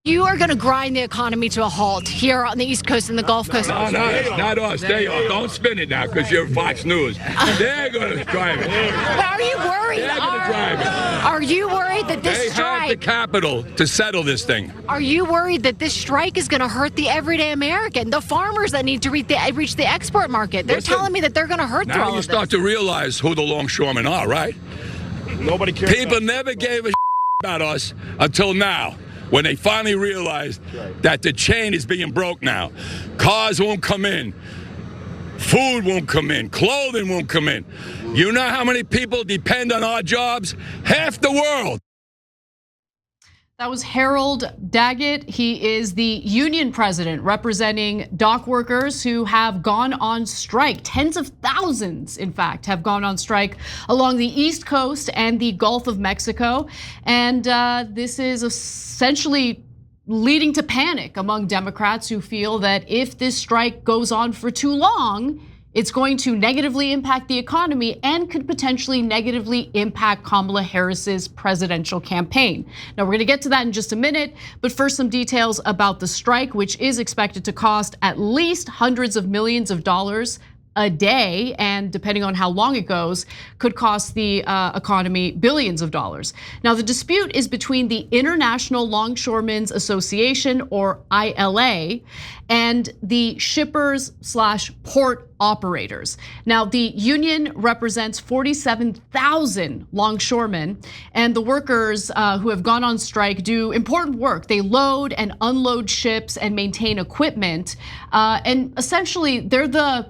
You are going to grind the economy to a halt here on the East Coast and the Gulf Coast. No, not us. They are. Don't spin it now because you're Fox News. They're going to drive it. But are you worried? They're going to drive it. Are you worried that this They strike? have the capital to settle this thing. Are you worried that this strike is going to hurt the everyday American, the farmers that need to reach the export market? They're telling me that they're going to hurt through all Now you of start this. to realize who the longshoremen are, right? Nobody cares. People never gave a about us until now, when they finally realized that the chain is being broke now. Cars won't come in. Food won't come in. Clothing won't come in. You know how many people depend on our jobs? Half the world. That was Harold Daggett. He is the union president representing dock workers who have gone on strike. Tens of thousands, in fact, have gone on strike along the East Coast and the Gulf of Mexico. And this is essentially leading to panic among Democrats who feel that if this strike goes on for too long, it's going to negatively impact the economy and could potentially negatively impact Kamala Harris's presidential campaign. Now, we're gonna get to that in just a minute, but first some details about the strike, which is expected to cost at least hundreds of millions of dollars a day, and depending on how long it goes, could cost the economy billions of dollars. Now, the dispute is between the International Longshoremen's Association, or ILA, and the shippers/port operators. Now, the union represents 47,000 longshoremen, and the workers who have gone on strike do important work. They load and unload ships and maintain equipment, and essentially they're the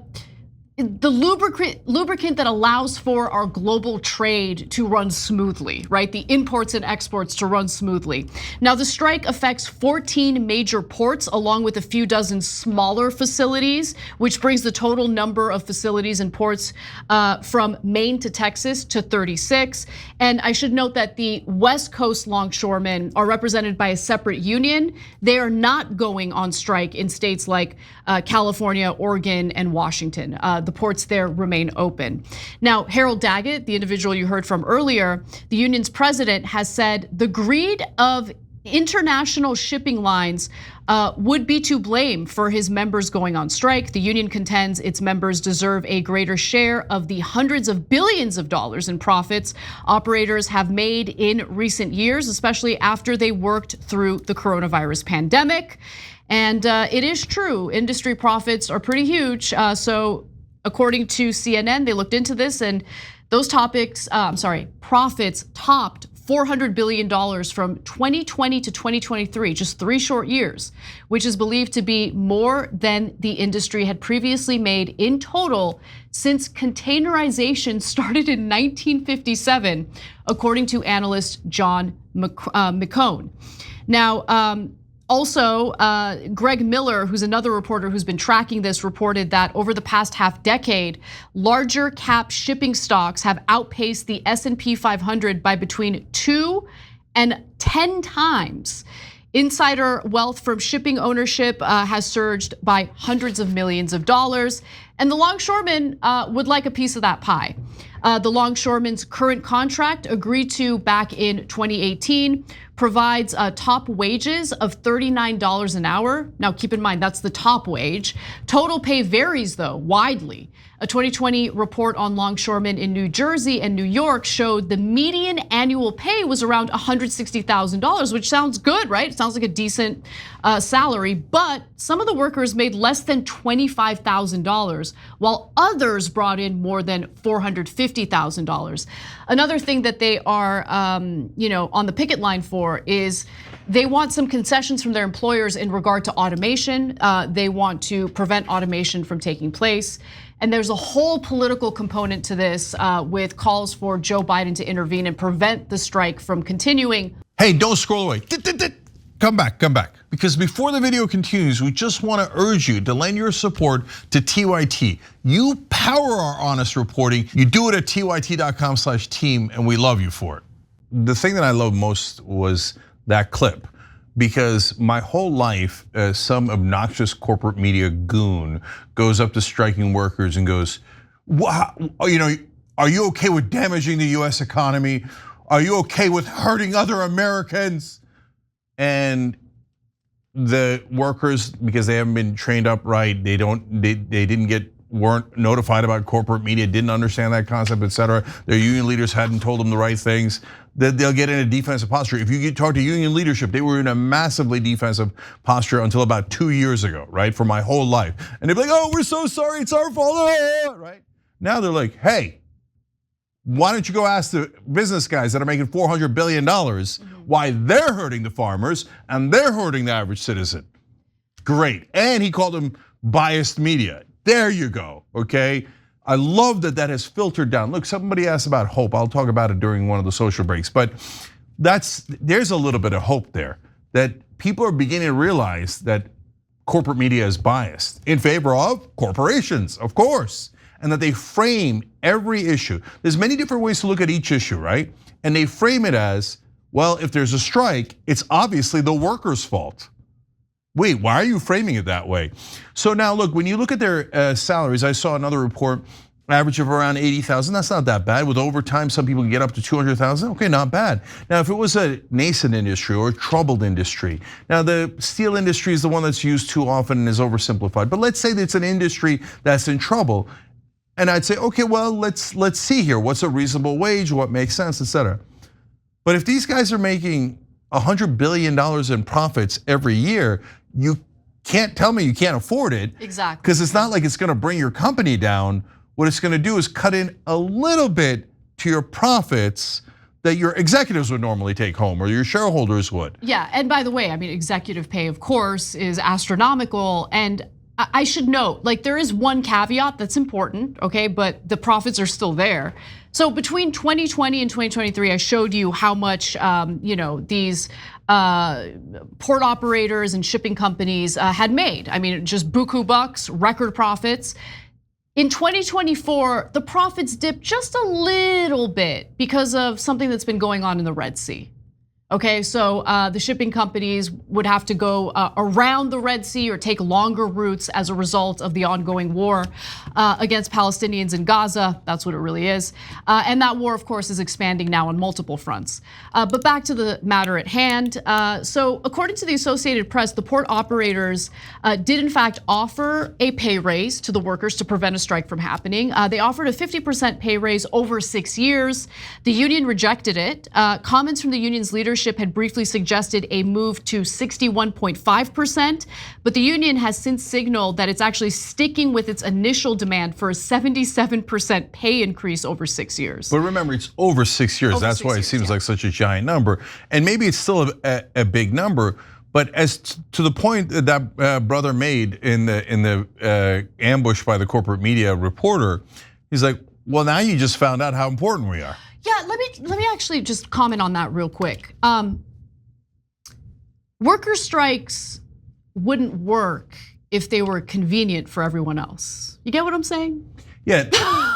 lubricant that allows for our global trade to run smoothly, right? The imports and exports to run smoothly. Now, the strike affects 14 major ports along with a few dozen smaller facilities, which brings the total number of facilities and ports from Maine to Texas to 36. And I should note that the West Coast longshoremen are represented by a separate union. They are not going on strike in states like California, Oregon, and Washington. The ports there remain open. Now, Harold Daggett, the individual you heard from earlier, the union's president, has said the greed of international shipping lines would be to blame for his members going on strike. The union contends its members deserve a greater share of the hundreds of billions of dollars in profits operators have made in recent years, especially after they worked through the coronavirus pandemic. And it is true, industry profits are pretty huge. So according to CNN, they looked into this, and those profits topped $400 billion from 2020 to 2023, just 3 short years, which is believed to be more than the industry had previously made in total since containerization started in 1957, according to analyst John McCone. Now, also, Greg Miller, who's another reporter who's been tracking this, reported that over the past half decade, larger cap shipping stocks have outpaced the S&P 500 by between 2 and 10 times. Insider wealth from shipping ownership has surged by hundreds of millions of dollars, and the longshoremen would like a piece of that pie. The longshoremen's current contract, agreed to back in 2018, provides top wages of $39 an hour. Now, keep in mind, that's the top wage. Total pay varies, though, widely. A 2020 report on longshoremen in New Jersey and New York showed the median annual pay was around $160,000, which sounds good, right? It sounds like a decent salary, but some of the workers made less than $25,000, while others brought in more than $450,000. Another thing that they are, on the picket line for is they want some concessions from their employers in regard to automation. They want to prevent automation from taking place. And there's a whole political component to this with calls for Joe Biden to intervene and prevent the strike from continuing. Hey, don't scroll away. Come back. Because before the video continues, we just want to urge you to lend your support to TYT. You power our honest reporting. You do it at tyt.com/team, and we love you for it. The thing that I love most was that clip, because my whole life, some obnoxious corporate media goon goes up to striking workers and goes, "Wow, are you okay with damaging the US economy? Are you okay with hurting other Americans?" And the workers, because they haven't been trained up right, they weren't notified about corporate media, didn't understand that concept, et cetera. Their union leaders hadn't told them the right things, that they'll get in a defensive posture. If you talk to union leadership, they were in a massively defensive posture until about 2 years ago, right? For my whole life. And they'd be like, oh, we're so sorry, it's our fault, right? Now they're like, hey, why don't you go ask the business guys that are making $400 billion why they're hurting the farmers and they're hurting the average citizen? Great, and he called them biased media. There you go, okay? I love that has filtered down. Look, somebody asked about hope. I'll talk about it during one of the social breaks, but there's a little bit of hope there, that people are beginning to realize that corporate media is biased in favor of corporations, of course, and that they frame every issue. There's many different ways to look at each issue, right? And they frame it as, well, if there's a strike, it's obviously the workers' fault. Wait, why are you framing it that way? So now look, when you look at their salaries, I saw another report, average of around 80,000. That's not that bad. With overtime, some people can get up to 200,000. Okay, not bad. Now, if it was a nascent industry or a troubled industry, now the steel industry is the one that's used too often and is oversimplified. But let's say that it's an industry that's in trouble, and I'd say, okay, well, let's see here. What's a reasonable wage? What makes sense, et cetera. But if these guys are making $100 billion in profits every year, you can't tell me you can't afford it. Exactly. Because it's not like it's gonna bring your company down. What it's gonna do is cut in a little bit to your profits that your executives would normally take home or your shareholders would. Yeah, and by the way, I mean, executive pay, of course, is astronomical. And I should note, like, there is one caveat that's important, okay, but the profits are still there. So between 2020 and 2023, I showed you how much these port operators and shipping companies had made. I mean, just buku bucks, record profits. In 2024, the profits dipped just a little bit because of something that's been going on in the Red Sea. Okay, so the shipping companies would have to go around the Red Sea or take longer routes as a result of the ongoing war against Palestinians in Gaza. That's what it really is. And that war, of course, is expanding now on multiple fronts. But back to the matter at hand. So according to the Associated Press, the port operators did in fact offer a pay raise to the workers to prevent a strike from happening. They offered a 50% pay raise over 6 years. The union rejected it. Comments from the union's leadership had briefly suggested a move to 61.5%, but the union has since signaled that it's actually sticking with its initial demand for a 77% pay increase over 6 years. But remember, it's over 6 years. That's why it seems like such a giant number. And maybe it's still a big number, but as to the point that brother made in the ambush by the corporate media reporter, he's like, well, now you just found out how important we are. Yeah, let me actually just comment on that real quick. Worker strikes wouldn't work if they were convenient for everyone else. You get what I'm saying? Yeah,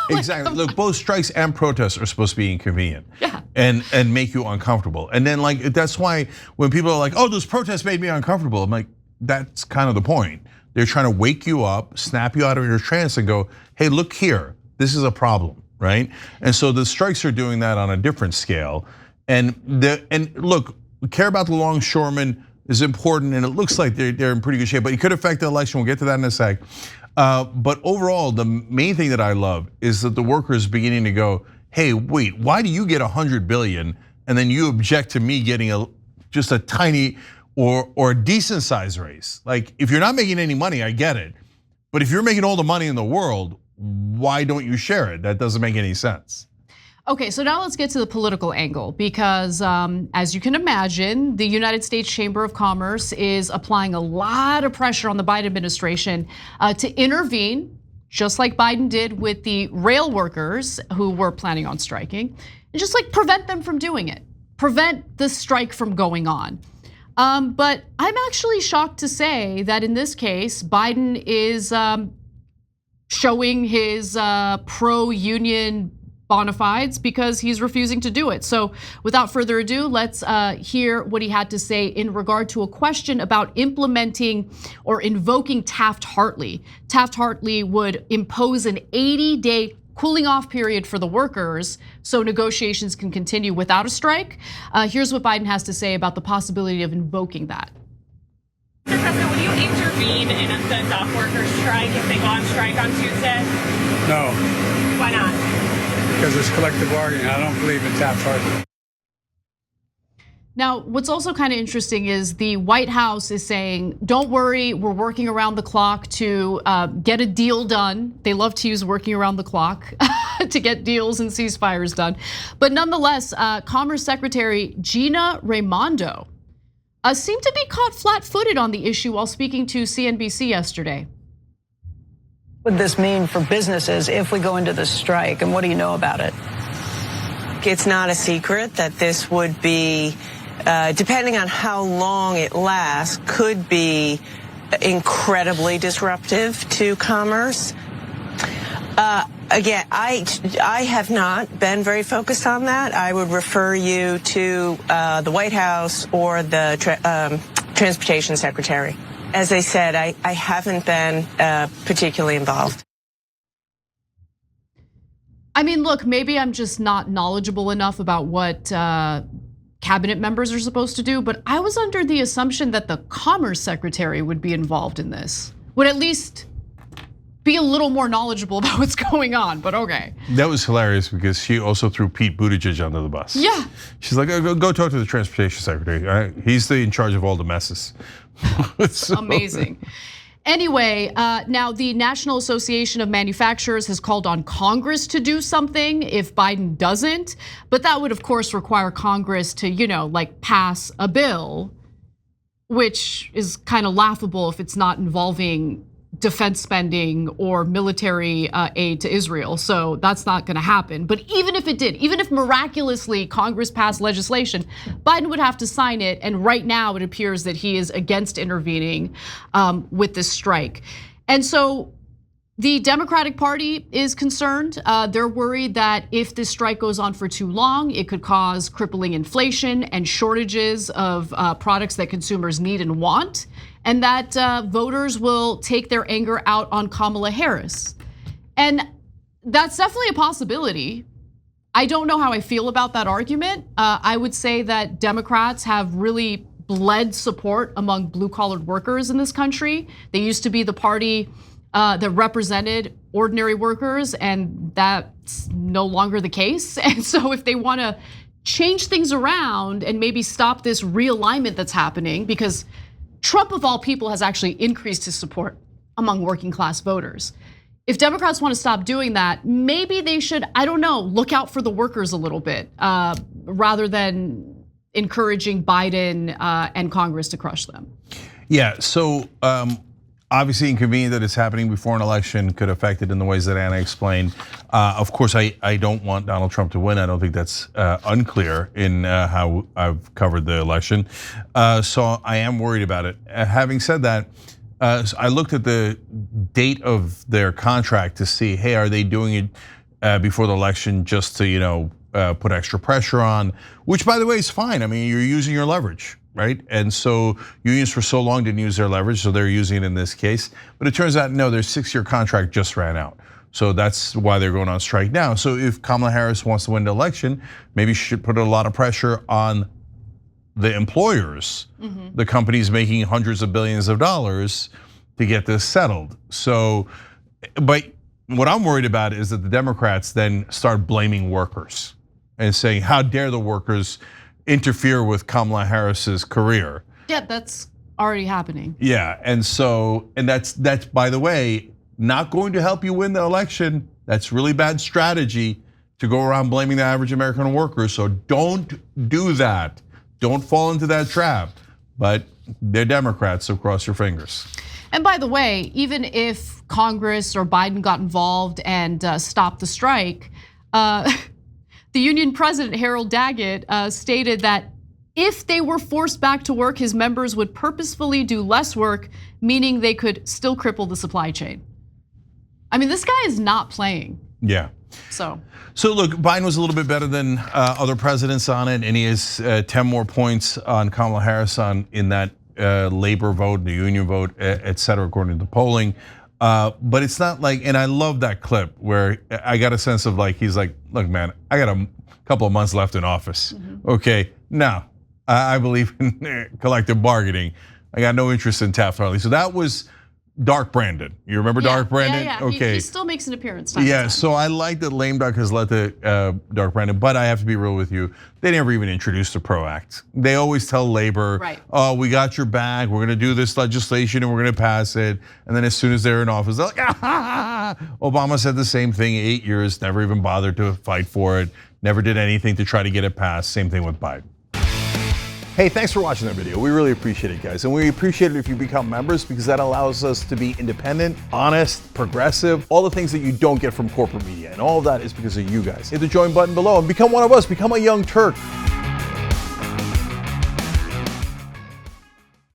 exactly. Look, both strikes and protests are supposed to be inconvenient. Yeah. And make you uncomfortable. And then like that's why when people are like, oh, those protests made me uncomfortable, I'm like, that's kind of the point. They're trying to wake you up, snap you out of your trance and go, hey, look here, this is a problem. Right, and so the strikes are doing that on a different scale, and look, care about the longshoremen is important, and it looks like they're in pretty good shape, but it could affect the election. We'll get to that in a sec. But overall, the main thing that I love is that the workers beginning to go, hey, wait, why do you get 100 billion, and then you object to me getting just a tiny or a decent size raise? Like, if you're not making any money, I get it, but if you're making all the money in the world, why don't you share it? That doesn't make any sense. Okay, so now let's get to the political angle because as you can imagine, the United States Chamber of Commerce is applying a lot of pressure on the Biden administration to intervene, just like Biden did with the rail workers who were planning on striking, and just like prevent them from doing it, prevent the strike from going on. But I'm actually shocked to say that in this case, Biden is showing his pro-union bona fides because he's refusing to do it. So without further ado, let's hear what he had to say in regard to a question about implementing or invoking Taft-Hartley. Taft-Hartley would impose an 80-day cooling off period for the workers so negotiations can continue without a strike. Here's what Biden has to say about the possibility of invoking that. intervene in the Dockworkers strike if they go on strike on Tuesday? No, Why not? because it's collective bargaining. I don't believe in Taft-Hartley. Now, what's also kind of interesting is the White House is saying, don't worry, we're working around the clock to get a deal done. They love to use working around the clock to get deals and ceasefires done. But nonetheless, Commerce Secretary Gina Raimondo seemed to be caught flat-footed on the issue while speaking to CNBC yesterday. What would this mean for businesses if we go into the strike, and what do you know about it? It's not a secret that this would be, depending on how long it lasts, could be incredibly disruptive to commerce. Again, I have not been very focused on that. I would refer you to the White House or the Transportation Secretary. As I said, I haven't been particularly involved. I mean, look, maybe I'm just not knowledgeable enough about what cabinet members are supposed to do, but I was under the assumption that the Commerce Secretary would be involved in this, would at least be a little more knowledgeable about what's going on, but okay. That was hilarious because she also threw Pete Buttigieg under the bus. Yeah. She's like, go talk to the Transportation Secretary. He's in charge of all the messes. Amazing. Anyway, now the National Association of Manufacturers has called on Congress to do something if Biden doesn't, but that would of course require Congress to, like pass a bill, which is kind of laughable if it's not involving defense spending or military aid to Israel. So that's not gonna happen. But even if it did, even if miraculously Congress passed legislation, Biden would have to sign it. And right now it appears that he is against intervening with this strike. And so the Democratic Party is concerned. They're worried that if this strike goes on for too long, it could cause crippling inflation and shortages of products that consumers need and want, and that voters will take their anger out on Kamala Harris. And that's definitely a possibility. I don't know how I feel about that argument. I would say that Democrats have really bled support among blue-collar workers in this country. They used to be the party that represented ordinary workers, and that's no longer the case. And so if they want to change things around and maybe stop this realignment that's happening, because Trump of all people has actually increased his support among working class voters. If Democrats want to stop doing that, maybe they should, I don't know, look out for the workers a little bit rather than encouraging Biden and Congress to crush them. Yeah, so obviously inconvenient that it's happening before an election, could affect it in the ways that Anna explained. Of course, I don't want Donald Trump to win. I don't think that's unclear in how I've covered the election. So I am worried about it. Having said that, I looked at the date of their contract to see, hey, are they doing it before the election just to put extra pressure on, which by the way is fine. I mean, you're using your leverage, right? And so unions for so long didn't use their leverage, so they're using it in this case. But it turns out, no, their 6-year contract just ran out. So that's why they're going on strike now. So if Kamala Harris wants to win the election, maybe she should put a lot of pressure on the employers, the companies making hundreds of billions of dollars to get this settled. So, but what I'm worried about is that the Democrats then start blaming workers and saying, how dare the workers interfere with Kamala Harris's career? Yeah, that's already happening. Yeah, and so, and that's by the way, not going to help you win the election. That's really bad strategy to go around blaming the average American worker. So don't do that. Don't fall into that trap. But they're Democrats, so cross your fingers. And by the way, even if Congress or Biden got involved and stopped the strike, the union president, Harold Daggett, stated that if they were forced back to work, his members would purposefully do less work, meaning they could still cripple the supply chain. I mean, this guy is not playing. Yeah. So look, Biden was a little bit better than other presidents on it, and he has 10 more points on Kamala Harris in that labor vote, the union vote, et cetera, according to the polling. But it's not like, and I love that clip where I got a sense of like, he's like, look, man, I got a couple of months left in office. Okay, now I believe in collective bargaining. I got no interest in Taft-Hartley. So that was Dark Brandon. You remember Dark Brandon? Yeah. Okay. He still makes an appearance. Time to Yeah, time. so I like that Lame Duck has let the Dark Brandon, but I have to be real with you. They never even introduced the PRO Act. They always tell labor, Right. oh, we got your back, we're gonna do this legislation and we're gonna pass it. And then as soon as they're in office, they're like, ah. Obama said the same thing, 8 years, never even bothered to fight for it, never did anything to try to get it passed. Same thing with Biden. Hey, thanks for watching that video. We really appreciate it, guys. And we appreciate it if you become members because that allows us to be independent, honest, progressive, all the things that you don't get from corporate media. And all of that is because of you guys. Hit the join button below and become one of us, become a young Turk.